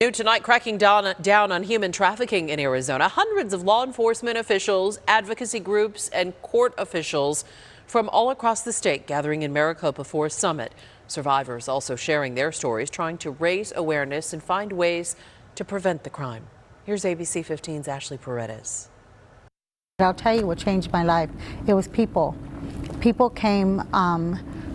New tonight, cracking down on human trafficking in Arizona. Hundreds of law enforcement officials, advocacy groups, and court officials from all across the state gathering in Maricopa for a summit. Survivors also sharing their stories, trying to raise awareness and find ways to prevent the crime. Here's ABC 15's Ashley Paredes. I'll tell you what changed my life. It was people. People came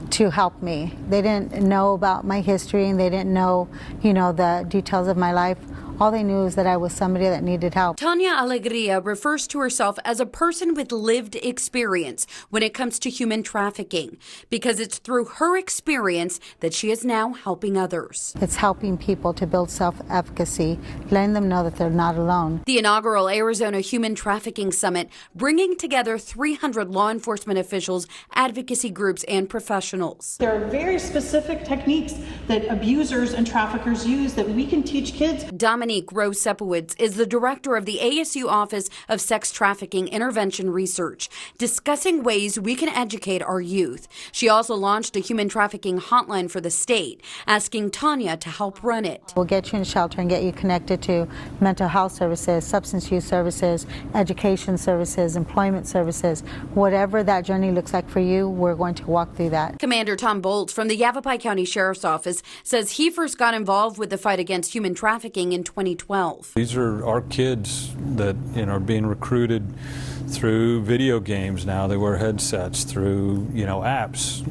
to help me. They didn't know about my history and they didn't know, the details of my life. All they knew is that I was somebody that needed help. Tanya Alegria refers to herself as a person with lived experience when it comes to human trafficking, because it's through her experience that she is now helping others. It's helping people to build self-efficacy, letting them know that they're not alone. The inaugural Arizona Human Trafficking Summit, bringing together 300 law enforcement officials, advocacy groups, and professionals. There are very specific techniques that abusers and traffickers use that we can teach kids. Dominique Rose-Sepowitz is the director of the ASU Office of Sex Trafficking Intervention Research, discussing ways we can educate our youth. She also launched a human trafficking hotline for the state, asking Tanya to help run it. We'll get you in shelter and get you connected to mental health services, substance use services, education services, employment services. Whatever that journey looks like for you, we're going to walk through that. Commander Tom Bolts from the Yavapai County Sheriff's Office says he first got involved with the fight against human trafficking in 2012. These are our kids that are being recruited through video games now. They wear headsets, through apps,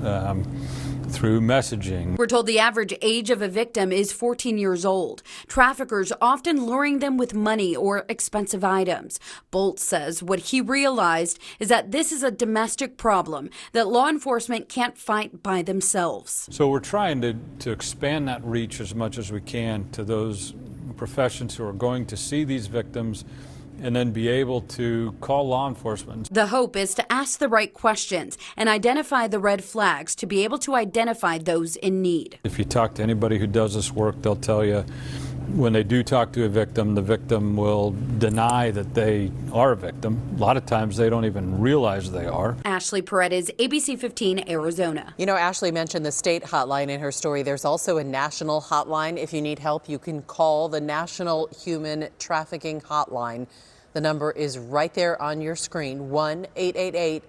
through messaging. We're told the average age of a victim is 14 years old. Traffickers often luring them with money or expensive items. Bolts says what he realized is that this is a domestic problem that law enforcement can't fight by themselves. So we're trying to expand that reach as much as we can to those professions who are going to see these victims and then be able to call law enforcement. The hope is to ask the right questions and identify the red flags to be able to identify those in need. If you talk to anybody who does this work, they'll tell you when they do talk to a victim, the victim will deny that they are a victim. A lot of times they don't even realize they are. Ashley Paredes, ABC 15, Arizona. Ashley mentioned the state hotline in her story. There's also a national hotline. If you need help, you can call the National Human Trafficking Hotline. The number is right there on your screen, 1-888-373-78.